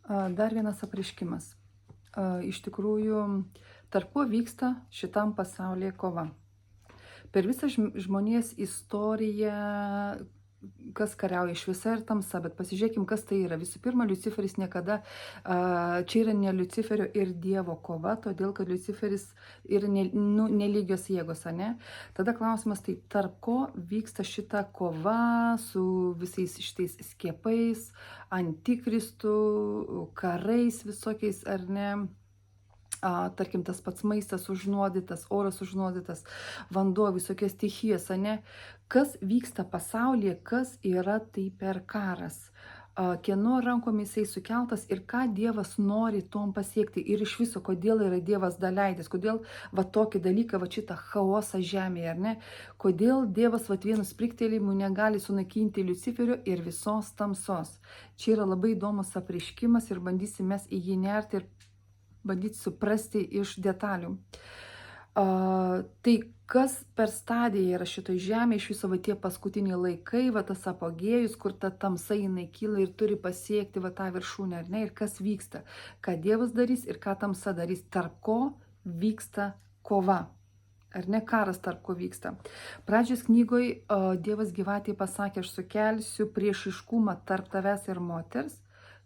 Dar vienas apreiškimas. Iš tikrųjų, tarp ko vyksta šitam pasaulyje kova. Per visą žmonijos istoriją, kas kariauja šviesa ir tamsa, bet pasižiūrėkim, kas tai yra. Visų pirma, Liuciferis niekada, čia yra ne Liuciferio ir Dievo kova, todėl kad Liuciferis yra nelygios jėgos, ane? Tada klausimas, tai tarp ko vyksta šita kova su visais šitais skiepais, antikristų, karais visokiais, ar ne? Tarkim, tas pats maistas užnuodytas, oras užnuodytas, vanduo, visokios stichijos, ane? Kas vyksta pasaulyje, kas yra tai per karas? Kieno rankomis jisai sukeltas ir ką Dievas nori tom pasiekti ir iš viso, kodėl yra Dievas daleidęs, kodėl va tokį dalyką, va šitą chaosą žemėje, ar ne? Kodėl Dievas va vienu spriktelėjimu negali sunaikinti Liuciferio ir visos tamsos. Čia yra labai įdomus apreiškimas ir bandysime mes į jį nerti ir bandyti suprasti iš detalių. Tai kas per stadiją yra šitoj žemėje, iš viso va tie paskutiniai laikai, va tas apogėjus, kur ta tamsa jinai kyla ir turi pasiekti va tą viršūnę, ar ne, ir kas vyksta, ką Dievas darys ir ką tamsa darys, tarp ko vyksta kova. Ar ne, karas tarp ko vyksta. Pradžios knygoj Dievas gyvatėje pasakė, aš sukelsiu priešiškumą tarp tavęs ir moters,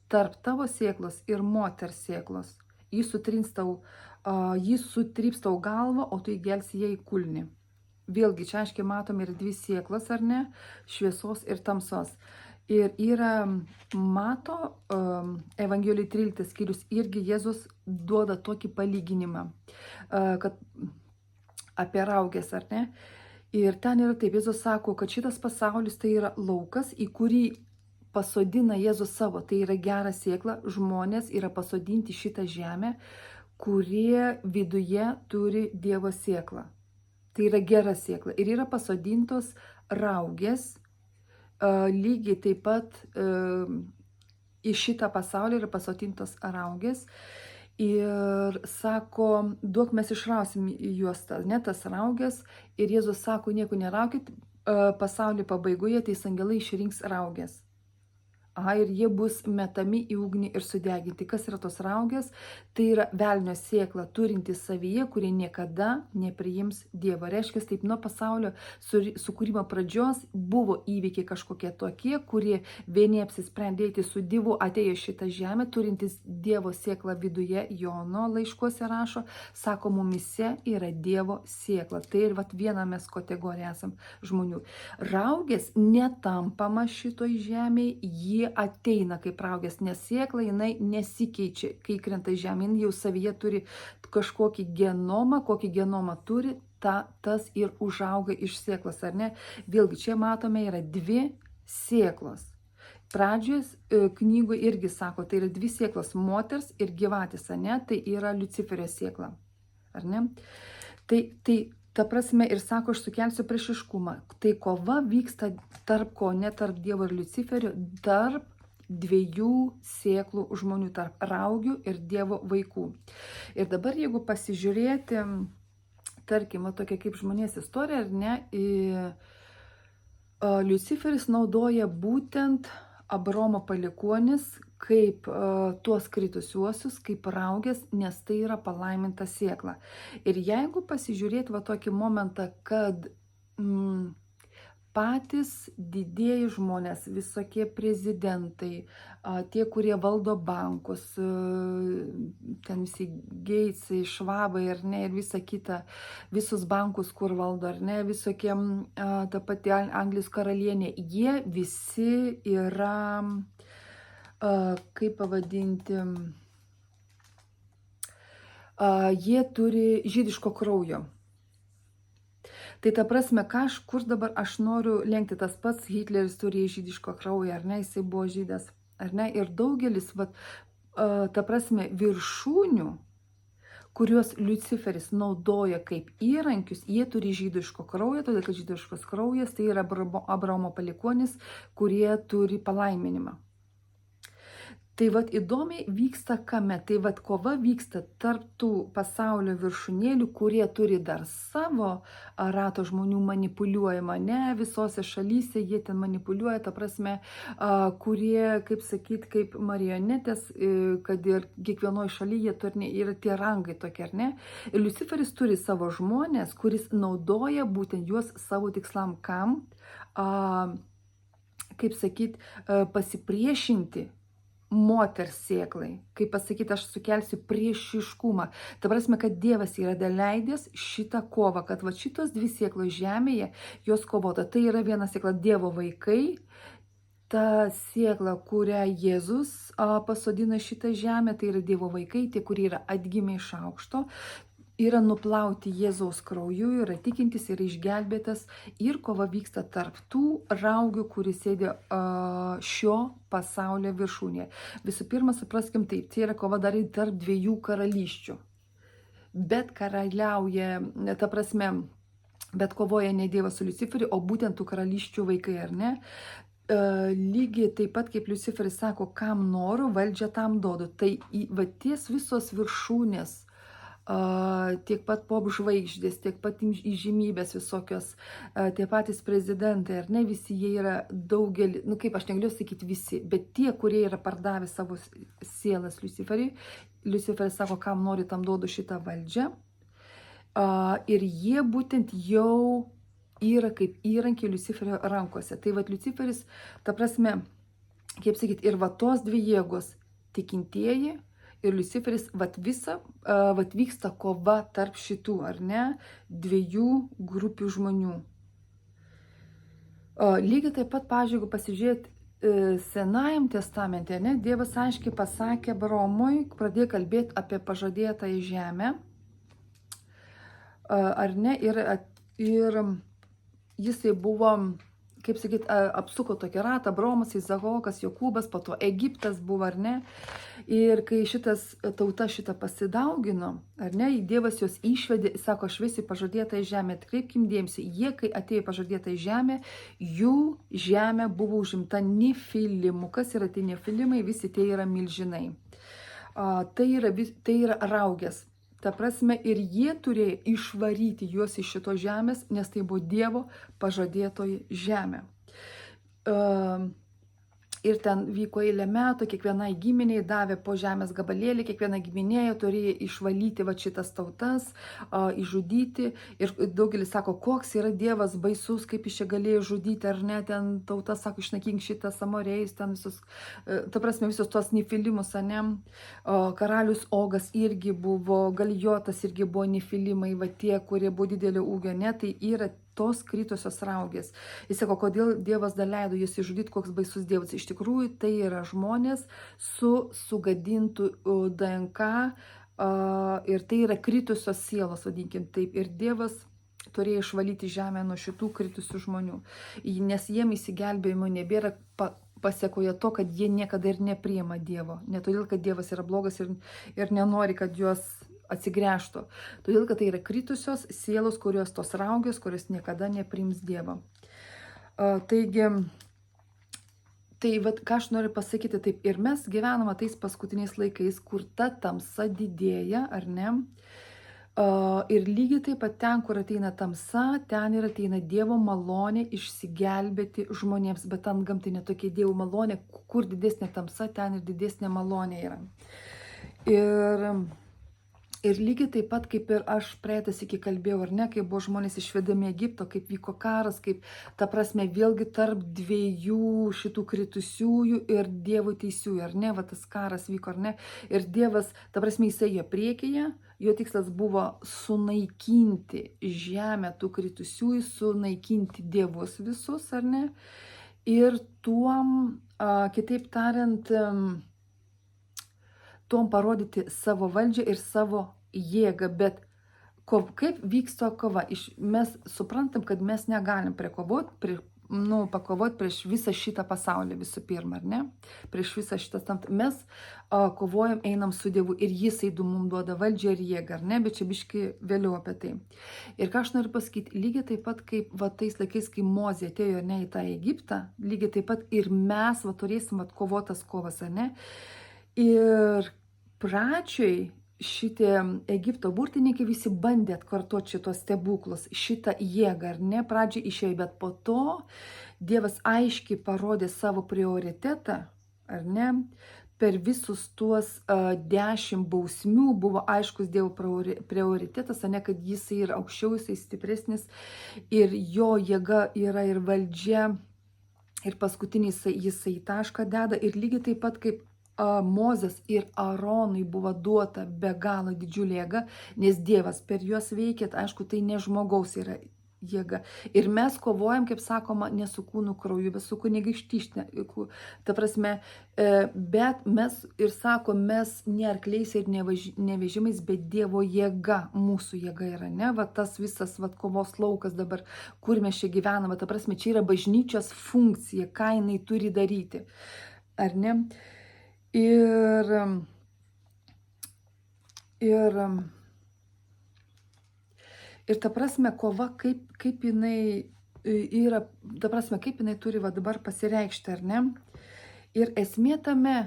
tarp tavo sėklos ir moters sėklos. Jis sutryps tau galvą, o tu įgelsi ją į kulnį. Vėlgi, čia aiškiai matom ir dvi sėklas, ar ne, šviesos ir tamsos. Ir yra Mato Evangelijai 13 skyrius, irgi Jėzus duoda tokį palyginimą, kad apie raugės, ar ne. Ir ten yra taip, Jėzus sako, kad šitas pasaulis tai yra laukas, į kurį pasodina Jėzus savo, tai yra gera sėkla, žmonės yra pasodinti šitą žemę, kurie viduje turi Dievo sėklą. Tai yra gera sėkla. Ir yra pasodintos raugės, lygiai taip pat į šitą pasaulį yra pasodintos raugės. Ir sako, duok mes išrausim juos, ne tas raugės. Ir Jėzus sako, nieko neraukit, pasaulio pabaigoje tais angelai išrinks raugės. Ir jie bus metami į ugnį ir sudeginti. Kas yra tos raugės? Tai yra velnio sėkla turinti savyje, kurie niekada nepriims Dievo. Reiškia, taip nuo pasaulio sukūrimo pradžios buvo įvykiai kažkokie tokie, kurie vieni apsisprendė eiti su Dievu, atėjo šitą žemę, turintis Dievo sėklą viduje. Jono laiškuose rašo, sako, mumise yra Dievo sėkla. Tai ir vat viena mes kategorija esam žmonių. Raugės netampama šitoj žemėje, jie ateina kaip raugės, nes sėkla jinai nesikeičia, kai krenta žemė, jin jau savyje turi kažkokį genomą, kokį genomą turi, tas ir užauga iš sėklos, ar ne? Vėlgi, čia matome yra dvi sėklos. Pradžios knygoje irgi sako, tai yra dvi sėklos, moters ir gyvatės, ar ne? Tai yra Liuciferio sėkla, ar ne? Tai ta prasme ir sako, aš sukelsiu priešiškumą. Tai kova vyksta tarp ko, ne tarp Dievo ir Liuciferio, tarp dviejų sėklų žmonių, tarp raugių ir Dievo vaikų. Ir dabar, jeigu pasižiūrėti, tarkim, tokia kaip žmonės istorija, ar ne, Liuciferis naudoja būtent Abraomo palikuonis kaip tuos kritusiuosius, kaip raugės, nes tai yra palaiminta sėkla. Ir jeigu pasižiūrėti va tokį momentą, kad patys didieji žmonės, visokie prezidentai, tie, kurie valdo bankus, ten visi Geitsai, Švabai, ar ne, ir visa kita, visus bankus, kur valdo, ar ne, visokie, ta pati Anglijos karalienė, jie visi yra, kaip pavadinti, jie turi žydiško kraujo. Tai ta prasme, kur dabar aš noriu lenkti, tas pats Hitleris turi žydiško kraują, ar ne, jisai buvo žydas, ar ne, ir daugelis, ta prasme, viršūnių, kuriuos Liuciferis naudoja kaip įrankius, jie turi žydiško kraujo, todėl kad žydiškos kraujas tai yra Abraomo palikuonis, kurie turi palaiminimą. Tai vat įdomiai vyksta kame, tai vat kova vyksta tarp tų pasaulio viršūnėlių, kurie turi dar savo rato žmonių manipuliuojama, ne visose šalyse jie ten manipuliuoja, ta prasme, kurie, kaip sakyt, kaip marionetės, kad ir kiekvienoje šalyje yra tie rangai tokie, ar ne? Ir Liuciferis turi savo žmonės, kuris naudoja būtent juos savo tikslam, kam, kaip sakyt, pasipriešinti moters sėklai, kaip pasakyti, aš sukelsiu priešiškumą. Ta prasme, kad Dievas yra leidęs šitą kovą, kad va šitos dvi sėklos žemėje, jos kovota. Tai yra viena sėkla Dievo vaikai, ta sėkla, kurią Jėzus pasodina šitą žemę, tai yra Dievo vaikai, tie, kurie yra atgimę iš aukšto, yra nuplauti Jėzaus krauju, yra tikintis, yra išgelbėtas ir kova vyksta tarp tų raugių, kuris sėdė šio pasaulio viršūnėje. Visų pirma, supraskim taip, tai yra kova dar tarp dviejų karalysčių. Bet karaliauja, ta prasme, bet kovoja ne Dievas su Liuciferiu, o būtent tų karalysčių vaikai, ar ne? Lygiai taip pat, kaip Liuciferis sako, kam noriu, valdžią tam duodu. Tai va ties visos viršūnės, tiek pat pop žvaigždės, tiek pat įžymybės visokios, tie patys prezidentai, ar ne, visi jie yra daugelį, kaip aš negaliu sakyti visi, bet tie, kurie yra pardavę savo sielas Liuciferiui, Liuciferis sako, kam nori, tam duodu šitą valdžią, ir jie būtent jau yra kaip įrankiai Liuciferio rankose. Tai vat Liuciferis, ta prasme, kaip sakyti, ir va tos dvi jėgos, tikintieji, ir Liuciferis, vat vyksta kova tarp šitų, ar ne, dviejų grupių žmonių. Lygiai taip pat, pavyzdžiui, jeigu pasižiūrėti Senajam testamente, ne, Dievas aiškiai pasakė Abraomui, pradėjo kalbėti apie pažadėtąją žemę, ar ne, ir jisai buvo, kaip sakyt, apsuko tokį ratą, Abraomas, Izaokas, Jokūbas, po to Egiptas buvo, ar ne? Ir kai šitas tauta šitą pasidaugino, ar ne, Dievas jos išvedė, sako, aš visi pažadėtą žemę, atkreipkim dėmesį, jie, kai atėjo pažadėtą žemę, jų žemė buvo užimta nefilimų. Kas yra tie nefilimai? Visi tie yra milžinai. Tai yra raugės. Ta prasme, ir jie turėjo išvaryti juos iš šito žemės, nes tai buvo Dievo pažadėtoji žemė. Ir ten vyko eilę metų, kiekvienai giminiai davė po žemės gabalėlį, kiekviena giminėje turėjo išvalyti va šitas tautas, išžudyti. Ir daugelis sako, koks yra Dievas baisus, kaip jis čia galėjo žudyti, ar ne, ten tautas sako, išnakink šitas amorėjus, ten visus, ta prasme, visus tos nefilimus, ne. Karalius Ogas irgi buvo, Galijotas irgi buvo nefilimai, va tie, kurie buvo didelio ūgio, ne, tai yra tos kritusios raugės. Jis sako, kodėl Dievas leido jas išžudyti, koks baisus Dievas. Iš tikrųjų, tai yra žmonės su sugadintų DNK ir tai yra kritusios sielos, vadinkim taip. Ir Dievas turėjo išvalyti žemę nuo šitų kritusių žmonių, nes jiem įsigelbėjimo nebėra pasiekoje to, kad jie niekada ir nepriima Dievo. Ne todėl, kad Dievas yra blogas ir nenori, kad juos atsigręžtų. Todėl, kad tai yra kritusios sielos, kurios tos raugės, kurios niekada nepriims Dievo. Taigi, tai vat, ką aš noriu pasakyti, taip, ir mes gyvename tais paskutiniais laikais, kur ta tamsa didėja, ar ne? Ir lygiai taip pat ten, kur ateina tamsa, ten ir ateina Dievo malonė išsigelbėti žmonėms, bet ten gamtinė tokia Dievo malonė, kur didesnė tamsa, ten ir didesnė malonė yra. Ir lygiai taip pat, kaip ir aš praeitas iki kalbėjau, ar ne, kaip buvo žmonės išvedami Egipto, kaip vyko karas, kaip, ta prasme, vėlgi tarp dviejų šitų kritusiųjų ir Dievo teisiųjų, ar ne, va tas karas vyko, ar ne, ir Dievas, ta prasme, jisai jo priekyje, jo tikslas buvo sunaikinti žemę tų kritusiųjų, sunaikinti dievus visus, ar ne, ir tuom, kitaip tariant, tuom parodyti savo valdžią ir savo jėgą, bet kaip vyksta kova? Mes suprantam, kad mes negalim pakovoti prieš visą šitą pasaulį visų pirma, ar ne? Prieš visą šitą, mes kovojam, einam su Dievu ir Jisai mums duoda valdžią ir jėgą, ar ne? Bet čia biški vėliau apie tai. Ir ką aš noriu pasakyti, lygiai taip pat kaip va, tais laikais, kai Mozė atėjo, ar ne, į tą Egiptą, lygiai taip pat ir mes va, turėsim vat, kovotas kovas, ar ne? Ir pradžioj šitie Egipto burtininkai visi bandė atkartoti šitos stebuklus, šitą jėgą, ar ne, pradžioj išėjo, bet po to Dievas aiškiai parodė savo prioritetą, ar ne, per visus tuos 10 bausmių buvo aiškus Dievo prioritetas, ar ne, kad jisai yra aukščiau, jisai stipresnis ir jo jėga yra ir valdžia, ir paskutinį jisai tašką deda, ir lygiai taip pat kaip Mozės ir Aronui buvo duota be galo didžiulė jėga, nes Dievas per juos veikia, aišku, tai ne žmogaus yra jėga. Ir mes kovojam, kaip sakoma, ne su kūnu krauju, bet su kunigaikštystė. Ta prasme, bet mes ir sakom, mes ne arkliais ir ne vežimais, bet Dievo jėga, mūsų jėga yra, ne? Va tas visas kovos laukas dabar, kur mes čia gyvename, ta prasme, čia yra bažnyčios funkcija, ką jinai turi daryti, ar ne? Ir ta prasme, kova, kaip jinai yra, ta prasme, kaip jinai turi va dabar pasireikšti, ar ne? Ir esmė tame,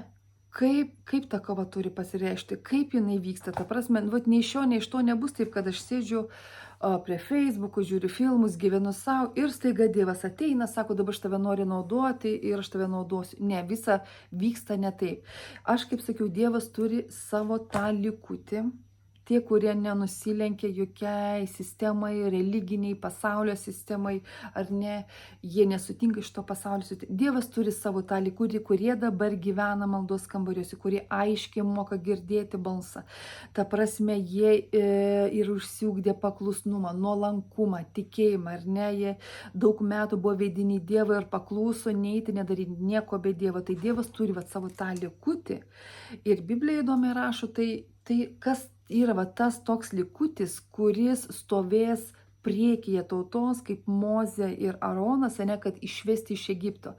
kaip ta kova turi pasireikšti, kaip jinai vyksta, ta prasme, nei iš šio, nei iš to nebus taip, kad aš sėdžiu prie Facebook'o, žiūriu filmus, gyvenu savo ir staiga Dievas ateina, sako, dabar aš tave noriu naudoti ir aš tave naudosiu. Ne, visa vyksta ne taip. Aš, kaip sakiau, Dievas turi savo tą likutį. Tie, kurie nenusilenkia jokiai sistemai, religiniai, pasaulio sistemai, ar ne, jie nesutinka iš to pasaulio. Dievas turi savo tą likutį, kurie dabar gyvena maldos kambariuose, kurie aiškiai moka girdėti balsą. Ta prasme, jie ir užsiugdė paklusnumą, nuolankumą, tikėjimą, ar ne, jie daug metų buvo vedini Dievo ir pakluso, neiti, nedaryti nieko be Dievo. Tai Dievas turi savo tą likutį. Ir Biblija įdomiai rašo, tai kas yra tas toks likutis, kuris stovės priekyje tautos, kaip Mozė ir Aronas, ne, kad išvesti iš Egipto.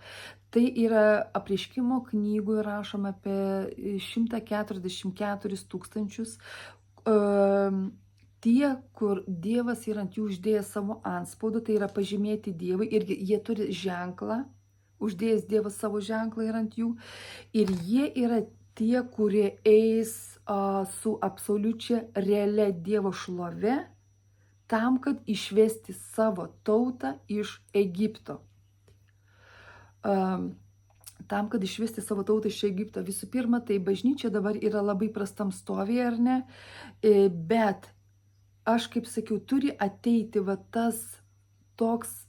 Tai yra Apreiškimo knygoje rašoma apie 144 000. Tie, kur Dievas yra ant jų uždėjęs savo antspaudą, tai yra pažymėti Dievui, irgi jie turi ženklą, uždėjęs Dievas savo ženklą yra ant jų, ir jie yra tie, kurie eis su absoliučia realia Dievo šlove, tam, kad išvesti savo tautą iš Egipto. Tam, kad išvesti savo tautą iš Egipto. Visų pirma, tai bažnyčia dabar yra labai prastam stovėje, ar ne? Bet aš, kaip sakiau, turi ateiti tas toks,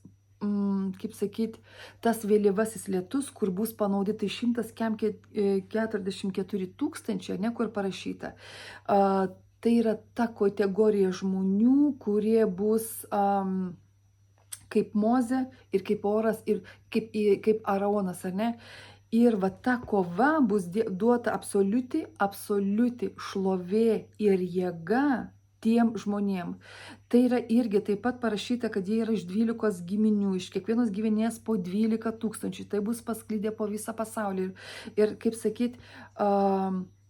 kaip sakyti, tas vėlyvasis lietus, kur bus panaudyti 144 000, ne, kur parašyta. Tai yra ta kategorija žmonių, kurie bus kaip Mozė ir kaip Oras ir kaip Aronas, ar ne? Ir ta kova bus duota absoliuti šlovė ir jėga tiem žmonėm. Tai yra irgi taip pat parašyta, kad jie yra iš 12 giminių, iš kiekvienos giminės po 12 000. Tai bus pasklidę po visą pasaulį. Ir kaip sakyti,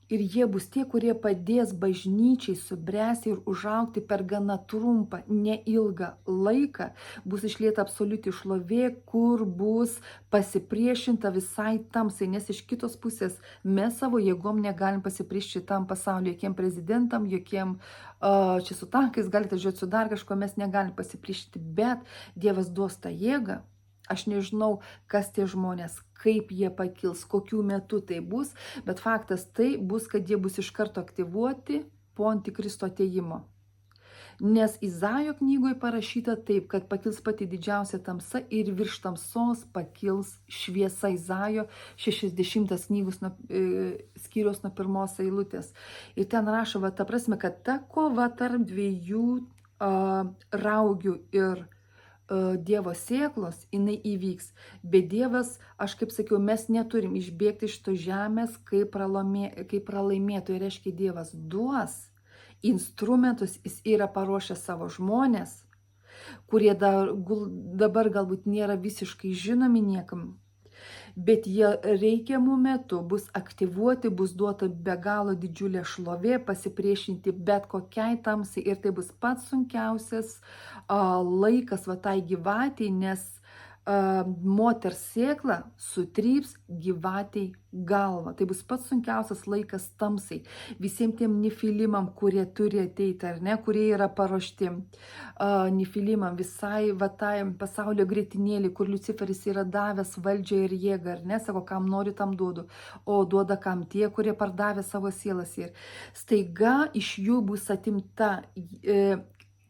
ir jie bus tie, kurie padės bažnyčiai subręsti ir užaugti per gana trumpą, neilgą laiką. Bus išlieta absoliuti šlovė, kur bus pasipriešinta visai tamsai, nes iš kitos pusės mes savo jėgom negalim pasipriešinti šitam pasauliu, jokiem prezidentam, jokiem čia su tankais, galite žiūrėti su dar kažko, mes negalim pasipriešinti, bet Dievas duos tą jėgą. Aš nežinau, kas tie žmonės, kaip jie pakils, kokiu metu tai bus, bet faktas tai bus, kad jie bus iš karto aktyvuoti po Antikristo atėjimo. Nes Izaijo knygoje parašyta taip, kad pakils pati didžiausia tamsa ir virš tamsos pakils šviesa. Izaijo 60 knygos skyrius nuo 1 eilutės. Ir ten rašo, ta prasme, kad ta kova tarp dviejų raugių ir Dievo sėklos, jinai įvyks. Bet Dievas, aš kaip sakiau, mes neturim išbėgti iš to žemės kaip pralaimėtojai. Reiškia, Dievas duos instrumentus, jis yra paruošęs savo žmonės, kurie dabar galbūt nėra visiškai žinomi niekam, bet jie reikiamų metų bus aktyvuoti, bus duota be galo didžiulė šlovė, pasipriešinti bet kokiai tamsai, ir tai bus pats sunkiausias laikas tai gyvatei, nes moters sėkla sutryps gyvatei galvą. Tai bus pats sunkiausias laikas tamsai. Visiems tiem nifilimam, kurie turi ateiti, ar ne, kurie yra paruošti. Nifilimam visai vatai pasaulio grėtinėlį, kur Luciferis yra davęs valdžią ir jėgą, ar ne, sako, kam noriu, tam duodu. O duoda kam tie, kurie pardavė savo sielas. Ir staiga iš jų bus atimta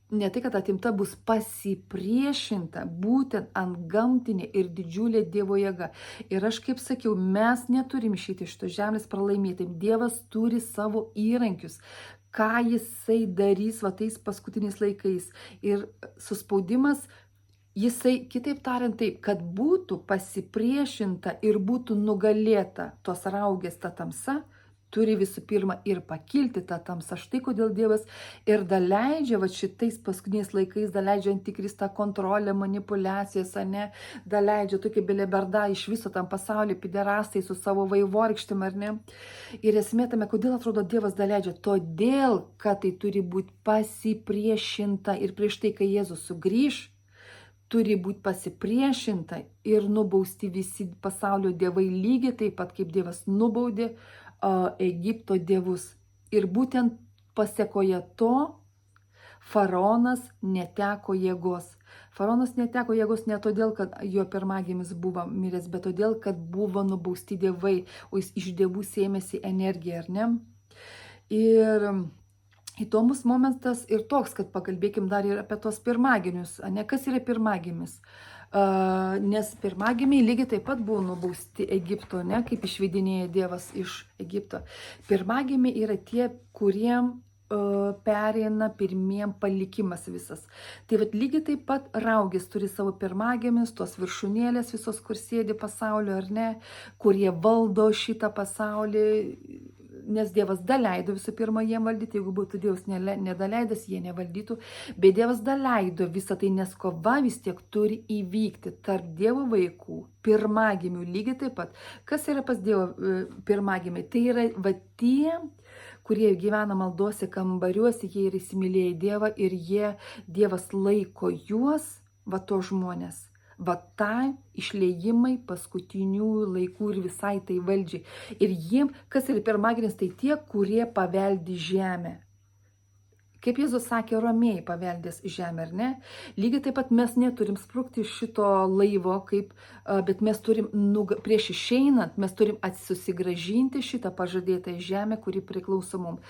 ne tai, kad atimta, bus pasipriešinta būtent antgamtinė ir didžiulė Dievo jėga. Ir aš kaip sakiau, mes neturim išeiti iš to žemės pralaimėti. Dievas turi savo įrankius, ką jisai darys va tais paskutiniais laikais. Ir suspaudimas, jisai, kitaip tariant taip, kad būtų pasipriešinta ir būtų nugalėta tos raugės ta tamsa, turi visų pirma ir pakilti tą tamsą. Štai kodėl Dievas ir daleidžia, va šitais paskutiniais laikais, daleidžia antikristą kontrolę, manipulacijas, ne, daleidžia tokia beleberda iš viso tam pasaulio, piderastai su savo vaivorykštim, ar ne. Ir esmė tame, kodėl atrodo Dievas daleidžia? Todėl, kad tai turi būti pasipriešinta ir prieš tai, kai Jėzus sugrįš, turi būti pasipriešinta ir nubausti visi pasaulio dievai lygiai taip pat, kaip Dievas nubaudė Egipto dievus. Ir būtent pasiekoje to faraonas neteko jėgos. Faraonas neteko jėgos ne todėl, kad jo pirmagimis buvo miręs, bet todėl, kad buvo nubausti dievai, o jis iš dievų sėmėsi energiją, ar ne? Ir įdomus momentas ir toks, kad pakalbėkim dar ir apie tos pirmagimius, ne, kas yra pirmagimis. Nes pirmagimiai lygiai taip pat buvo nubausti Egipto, ne, kaip išvedinėja Dievas iš Egipto. Pirmagimiai yra tie, kuriem pereina pirmiem palikimas visas. Tai vat lygiai taip pat raugės turi savo pirmagimis, tos viršūnėlės visos, kur sėdi pasaulio, ar ne, kurie valdo šitą pasaulį. Nes Dievas daleido visų pirma jiem valdyti, jeigu būtų Dievas nedaleidęs, jie nevaldytų, bet Dievas daleido visą tai, nes kova vis tiek turi įvykti tarp Dievo vaikų, pirmagimių lygiai taip pat. Kas yra pas Dievo pirmagimiai? Tai yra va tie, kurie gyvena maldose kambariuose, jie yra įsimylėję Dievą ir Dievas laiko juos, va to žmonės. Va tai išliejimai paskutinių laikų ir visai tai valdžiai. Ir jiem, kas yra pirmagimis, tai tie, kurie paveldi žemę. Kaip Jėzus sakė, romėjai paveldės žemę, ar ne? Lygiai taip pat mes neturim sprukti iš šito laivo, bet mes turim, prieš išeinant, mes turim susigrąžinti šitą pažadėtą žemę, kuri priklauso mums.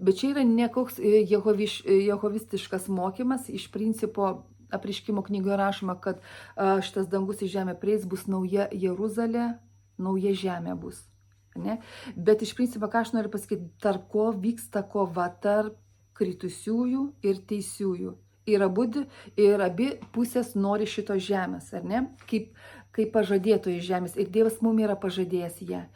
Bet čia yra ne koks jehovistiškas mokymas, iš principo, Apreiškimo knygoje rašoma, kad šitas dangus į žemę prieis, bus nauja Jeruzalė, nauja žemė bus. Ne? Bet iš principo, ką aš noriu pasakyti, tarp ko vyksta kova, tarp kritusiųjų ir teisiųjų. Ir abi pusės nori šito žemės, ar ne? Kaip pažadėtojai žemės. Ir Dievas mums yra pažadėjęs ją.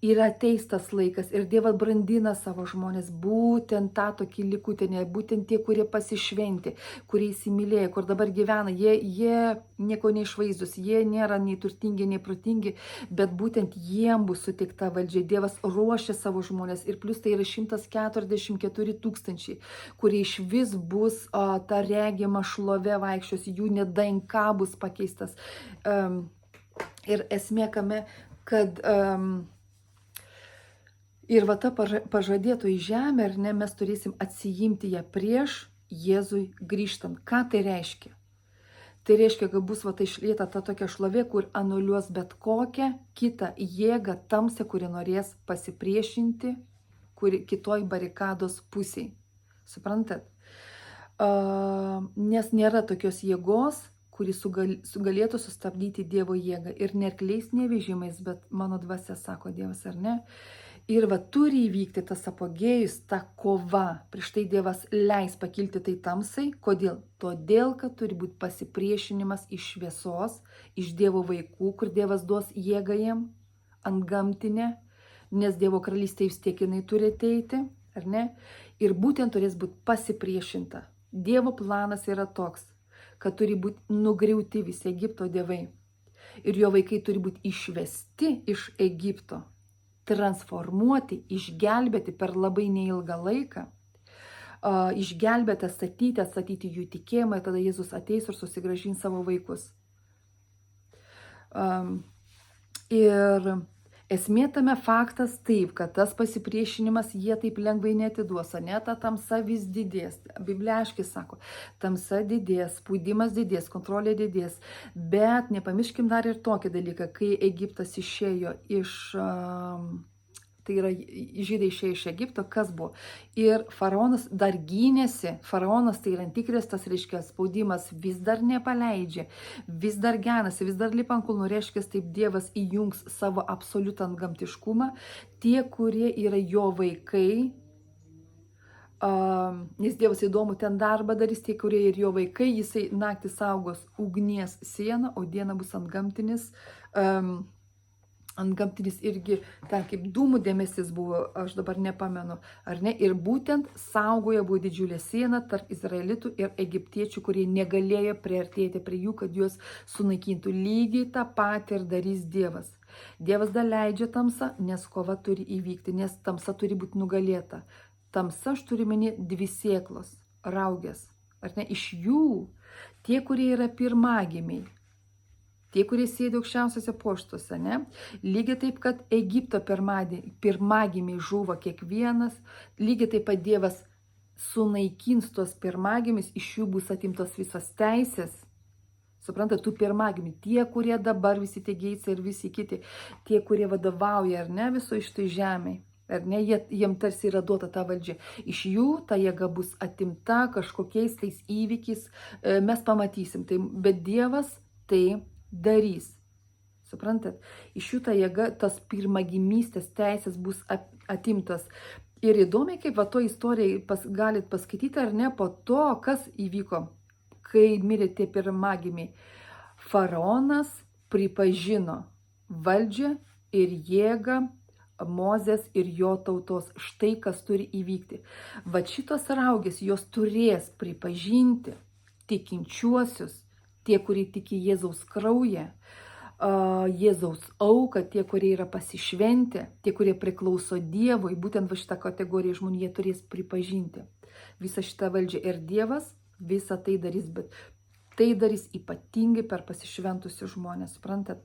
Yra ateis tas laikas ir Dievas brandina savo žmonės, būtent tą tokį likutinę, būtent tie, kurie pasišventi, kurie įsimylėjo, kur dabar gyvena, jie nieko neišvaizdus, jie nėra nei turtingi, nei protingi, bet būtent jiem bus suteikta valdžia. Dievas ruošia savo žmonės ir plus tai yra 144 000, kurie iš vis bus ta regima šlovė vaikščios, jų net DNK bus pakeistas. Ir esmė kame, kad ir va ta pažadėtoji žemė, ar ne, mes turėsim atsijimti ją prieš Jėzui grįžtant. Ką tai reiškia? Tai reiškia, kad bus va tai išlieta ta tokia šlovė, kur anuliuos bet kokią kitą jėgą tamsę, kuri norės pasipriešinti kitoj barikados pusėj. Suprantat? Nes nėra tokios jėgos, kuri galėtų sustabdyti Dievo jėgą. Ir ne arkliais, ne vežimais, bet mano dvasia, sako Dievas, ar ne? Ir va turi įvykti tas apogėjus, ta kova. Prieš tai Dievas leis pakilti tai tamsai. Kodėl? Todėl, kad turi būti pasipriešinimas iš šviesos, iš Dievo vaikų, kur Dievas duos jėgą jiem, antgamtinę, nes Dievo karalystė vis tiek jinai turi ateiti, ar ne? Ir būtent turės būti pasipriešinta. Dievo planas yra toks, kad turi būti nugriauti visi Egipto dievai. Ir jo vaikai turi būti išvesti iš Egipto, transformuoti, išgelbėti per labai neilgą laiką, išgelbėti, atstatyti jų tikėjimą, ir tada Jėzus ateis ir susigrąžins savo vaikus. Ir esmė tame faktas taip, kad tas pasipriešinimas jie taip lengvai neatiduos, ne, ta tamsa vis didės. Biblija aiškiai sako, tamsa didės, spaudimas didės, kontrolė didės, bet nepamirškim dar ir tokį dalyką, kai Egiptas išėjo tai yra žydai išėjo iš Egipto, kas buvo. Ir faraonas dar gynėsi, faraonas tai yra antikristas, reiškia spaudimas vis dar nepaleidžia, vis dar genasi, vis dar lipa ant kulnų, reiškia taip Dievas įjungs savo absoliutą antgamtiškumą. Tie, kurie yra jo vaikai, nes Dievas įdomu ten darbą darys, tie, kurie ir jo vaikai, jisai naktį saugos ugnies sieną, o dieną bus antgamtinis irgi, ten kaip dūmų dėmesys buvo, aš dabar nepamenu, ar ne, ir būtent saugoje buvo didžiulė siena tarp izraelitų ir egiptiečių, kurie negalėjo priartėti prie jų, kad juos sunaikintų. Lygiai tą patį ir darys Dievas. Dievas dar leidžia tamsą, nes kova turi įvykti, nes tamsa turi būti nugalėta. Tamsa, aš turiu meni, dvi sėklos, raugės, ar ne, iš jų tie, kurie yra pirmagimiai, tie, kurie sėdi aukščiausiuose poštuose, ne? Lygiai taip, kad Egipto pirmagimiai žuvo kiekvienas, lygiai taip pat Dievas sunaikins tos pirmagimis, iš jų bus atimtos visas teisės. Suprantate, tų pirmagimių, tie, kurie dabar visi tie Geitsai ir visi kiti, tie, kurie vadovauja, ar ne, viso iš tai žemėje. Ar ne, jiem tarsi yra duota ta valdžia. Iš jų ta jėga bus atimta kažkokiais tais įvykiais, mes pamatysim. Tai, bet Dievas tai darys. Suprantat? Iš jų ta jėga, tas pirmagimystės teisės bus atimtas. Ir įdomiai, kaip va to istorijai galit paskaityti, ar ne, po to, kas įvyko, kai mirė tie pirmagimiai. Faraonas pripažino valdžią ir jėgą Mozės ir jo tautos. Štai kas turi įvykti. Va šitos raugės, jos turės pripažinti tikinčiuosius, tie, kurie tiki Jėzaus kraują, Jėzaus auką, tie, kurie yra pasišventę, tie, kurie priklauso Dievui, būtent va šitą kategoriją žmonių jie turės pripažinti visą šitą valdžią. Ir Dievas visą tai darys, bet tai darys ypatingai per pasišventusius žmonės, suprantat?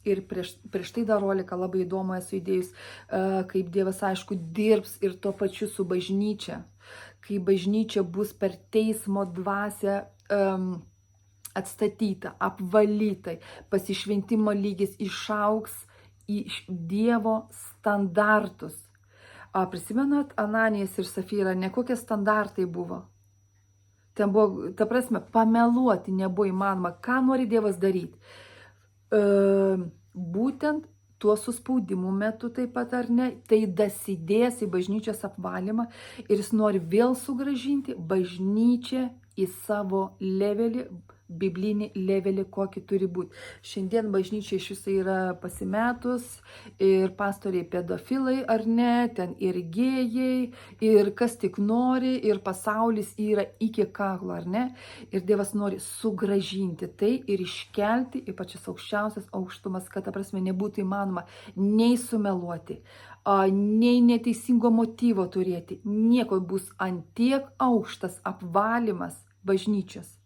Ir prieš tai dar roliką labai įdomu esu įdėjus, kaip Dievas, aišku, dirbs ir tuo pačiu su bažnyčia. Kai bažnyčia bus per teismo dvasią atstatyta, apvalyta, pasišventimo lygis išaugs į Dievo standartus. Prisimenat, Ananijas ir Safyra, ne kokie standartai buvo? Ten buvo, ta prasme, pameluoti nebuvo įmanoma. Ką nori Dievas daryti? Būtent tuo suspaudimų metu taip pat, ar ne, tai dasidės į bažnyčios apvalymą ir jis nori vėl sugrąžinti bažnyčią į savo levelį, biblinį levelį, kokį turi būti. Šiandien bažnyčia iš viso yra pasimetus ir pastoriai pedofilai, ar ne, ten ir gėjai, ir kas tik nori, ir pasaulis yra iki kaklo, ar ne. Ir Dievas nori sugrąžinti tai ir iškelti į pačias aukščiausias aukštumas, kad, ta prasme, nebūtų įmanoma nei sumeluoti, nei neteisingo motyvo turėti. Nieko, bus antiek aukštas apvalymas bažnyčios.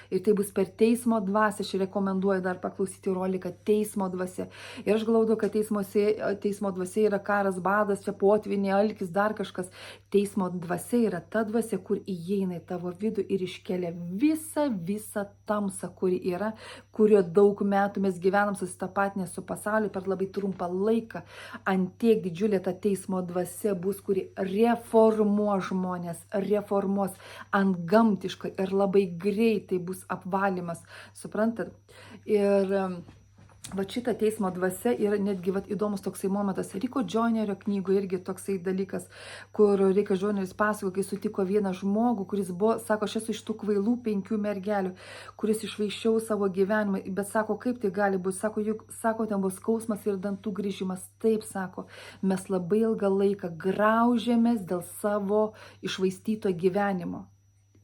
Ir tai bus per teismo dvasią. Aš rekomenduoju dar paklausyti roliką Teismo dvasia. Ir aš galvoju, kad teismo dvasia yra karas, badas, čia potvinė, alkis, dar kažkas. Teismo dvasia yra ta dvasia, kur įeina į tavo vidų ir iškelia visą tamsą, kuri yra, kurio daug metų mes gyvenam susitapatinę su pasauliu per labai trumpą laiką. Antiek didžiulė ta teismo dvasia bus, kuri reformuos žmonės, reformuos antgamtiškai ir labai greitai bus apvalymas, suprantat? Ir va šita teismo dvasia yra netgi įdomus toksai momentas. Riko Džonerio knygoje irgi toksai dalykas, kur Rikas Džoneris pasako, kai sutiko vieną žmogų, kuris buvo, sako, aš esu iš tų kvailų 5 mergelių, kuris išvaiščiau savo gyvenimą, bet sako, kaip tai gali būti, sako, juk, sako, ten buvo skausmas ir dantų grįžimas. Taip, sako, mes labai ilgą laiką graužėmės dėl savo išvaistyto gyvenimo.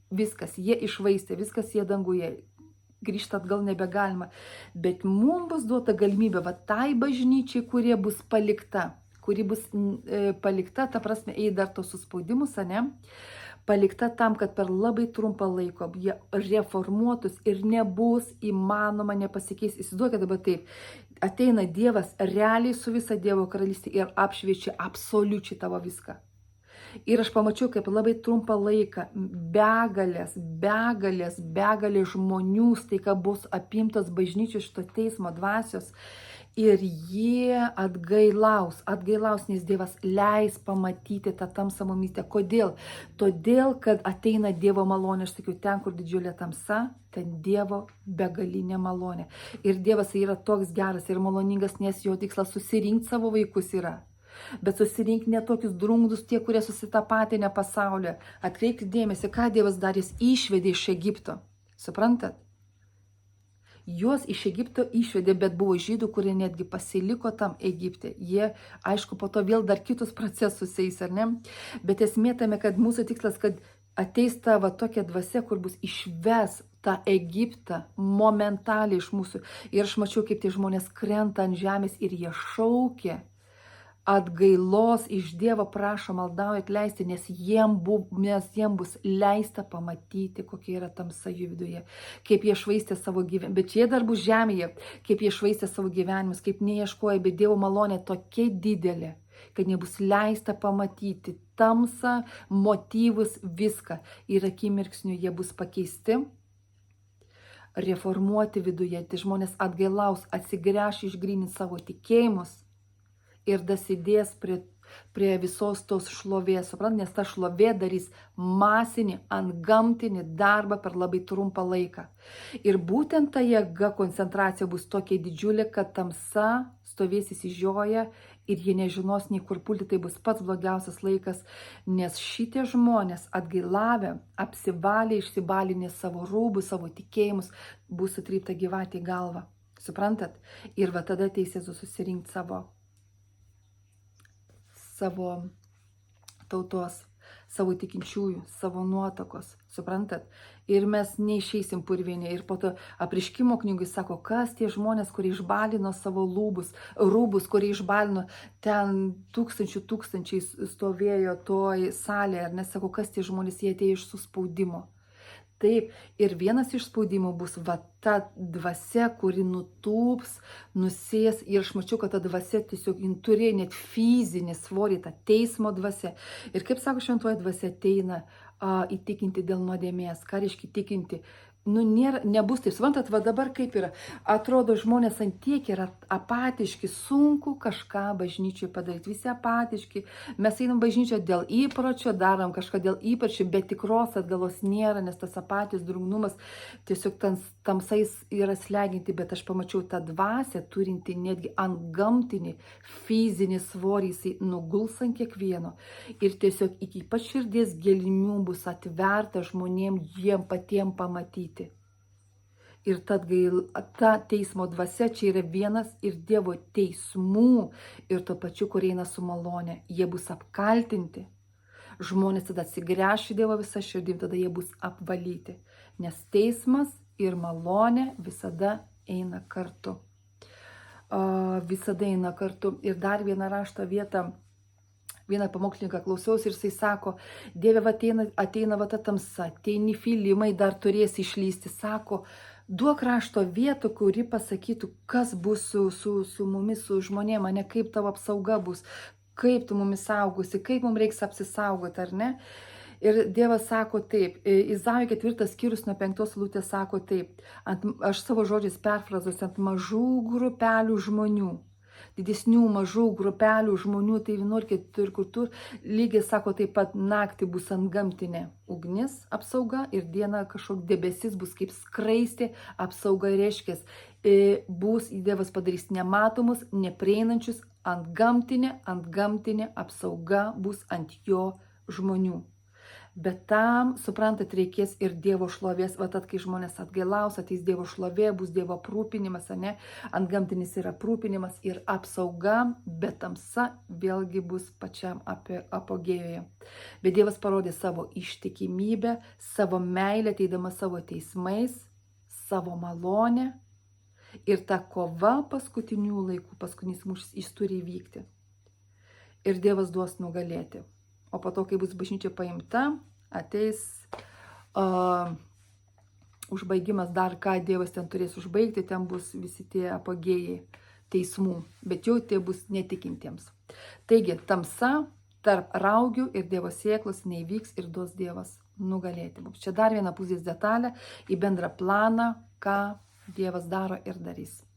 Viskas, jie išvaistė, viskas jie danguje, grįžti atgal nebegalima. Bet mums bus duota galimybė, va tai bažnyčiai, kuri bus palikta, ta prasme, dar tos suspaudimus, ne, palikta tam, kad per labai trumpą laiko jie reformuotus ir nebus įmanoma nepasikeis. Įsivaizduokite dabar taip, ateina Dievas realiai su visa Dievo karalystė ir apšviečia absoliučiai tavo viską. Ir aš pamačiau, kaip labai trumpą laiką begalės žmonių staiga bus apimtas bažnyčios šito teismo dvasios. Ir jie atgailaus, nes Dievas leis pamatyti tą tamsą mumyse. Kodėl? Todėl, kad ateina Dievo malonė. Aš sakiau, ten, kur didžiulė tamsa, ten Dievo begalinė malonė. Ir Dievas yra toks geras ir maloningas, nes jo tikslas susirinkti savo vaikus yra. Bet susirinkti ne tokius drungdus, tie, kurie susitapatinę pasaulyje. Atkreipkite dėmesį, ką Dievas darė, jis išvedė iš Egipto. Suprantat? Juos iš Egipto išvedė, bet buvo žydų, kurie netgi pasiliko tam Egipte. Jie, aišku, po to vėl dar kitus procesus eis, ar ne? Bet esmė tame, kad mūsų tikslas, kad ateis ta va tokia dvasia, kur bus išves tą Egiptą momentaliai iš mūsų. Ir aš mačiau, kaip tie žmonės krenta ant žemės ir jie šaukia atgailos iš Dievo, prašo, maldauja atleisti, nes jiem bus leista pamatyti, kokia yra tamsa jų viduje, kaip jie švaistė savo gyvenimą, bet jie dar bus žemėje, kaip jie švaistė savo gyvenimus, kaip neieškoja, bet Dievo malonė tokia didelė, kad nebus leista pamatyti tamsą, motyvus, viską. Ir akimirksniu jie bus pakeisti, reformuoti viduje, tai žmonės atgailaus, atsigręš, išgrynins savo tikėjimus. Ir dasidės prie visos tos šlovės, suprant, nes ta šlovė darys masinį, antgamtinį darbą per labai trumpą laiką. Ir būtent ta jėga, koncentracija bus tokia didžiulė, kad tamsa stovės įsižioję ir jie nežinos nei kur pulti, tai bus pats blogiausias laikas, nes šitie žmonės atgailavę, apsivalę, išsibalinę savo rūbus, savo tikėjimus, bus sutrypta gyvatė į galvą. Suprantat? Ir va tada ateis Jėzus susirinkti savo tautos, savo tikinčiųjų, savo nuotakos, suprantat? Ir mes neišeisim purvinė. Ir po to Apreiškimo knygui sako, kas tie žmonės, kurie išbalino savo rūbus, kurie išbalino, ten tūkstančiai stovėjo toj salėje, ir nesako, kas tie žmonės, jie atėjo iš suspaudimo. Taip, ir vienas iš spaudimų bus va ta dvasia, kuri nutūps, nusės, ir aš mačiau, kad ta dvasia tiesiog turėjo net fizinį svorį, ta teismo dvasia. Ir kaip sako, šventoji dvasia ateina įtikinti dėl nuodėmės. Ką reiškia įtikinti? Nebus taip, suprantat, va dabar kaip yra, atrodo žmonės ant tiek yra apatiški, sunku kažką bažnyčiai padaryti, visi apatiški, mes einam bažnyčią dėl įpročio, darom kažką dėl įpročio, bet tikros atgalos nėra, nes tas apatijos drungnumas tiesiog tamsais yra sleginti, bet aš pamačiau tą dvasią turinti netgi antgamtinį fizinį svorį, jisai nuguls ant kiekvieno ir tiesiog iki pat širdies gelmių bus atverta žmonėm jiem patiem pamatyti. Ir ta teismo dvasia čia yra vienas ir Dievo teismų ir to pačiu, kur eina su malonė. Jie bus apkaltinti. Žmonės tada atsigręš į Dievo visą širdį, tada jie bus apvalyti. Nes teismas ir malonė visada eina kartu. Visada eina kartu. Ir dar vieną rašto vietą. Vieną pamokslininką klausiausi ir jisai sako, Dieve, ateina va ta tamsa, ateini filimai, dar turės išlysti. Sako, duok rašto vietą, kuri pasakytų, kas bus su mumis, su žmonėm, ne kaip tavo apsauga bus, kaip tu mumis saugosi, kaip mums reiks apsisaugoti, ar ne? Ir Dievas sako taip, Izaijo 4 skyrius nuo 5 eilutės sako taip, aš savo žodžiais perfrazuosiu, ant mažų grupelių žmonių. Didesnių mažų grupelių žmonių, tai vienur, kitur, kur lygiai sako taip pat naktį bus antgamtinė ugnis apsauga ir diena kažkoks debesis bus kaip skraistė apsauga reiškės. Bus Dievas padarys nematomus, neprieinančius, antgamtinė apsauga bus ant jo žmonių. Bet tam, suprantat, reikės ir Dievo šlovės, va tad, kai žmonės atgailaus, ateis Dievo šlovė, bus Dievo aprūpinimas, ne? Antgamtinis yra aprūpinimas ir apsauga, bet tamsa vėlgi bus pačiam apogėjoje. Bet Dievas parodė savo ištikimybę, savo meilę, ateidama savo teismais, savo malonę. Ir ta kova paskutinių laikų, paskutinis mūšis, jis turi įvykti. Ir Dievas duos nugalėti. O po to, kai bus bažnyčia paimta, ateis užbaigimas dar, ką Dievas ten turės užbaigti, ten bus visi tie apogėjai teismų, bet jau tai bus netikintiems. Taigi, tamsa tarp raugių ir Dievo sėklos neįvyks ir duos Dievas nugalėti. Čia dar viena pusės detalė į bendrą planą, ką Dievas daro ir darys.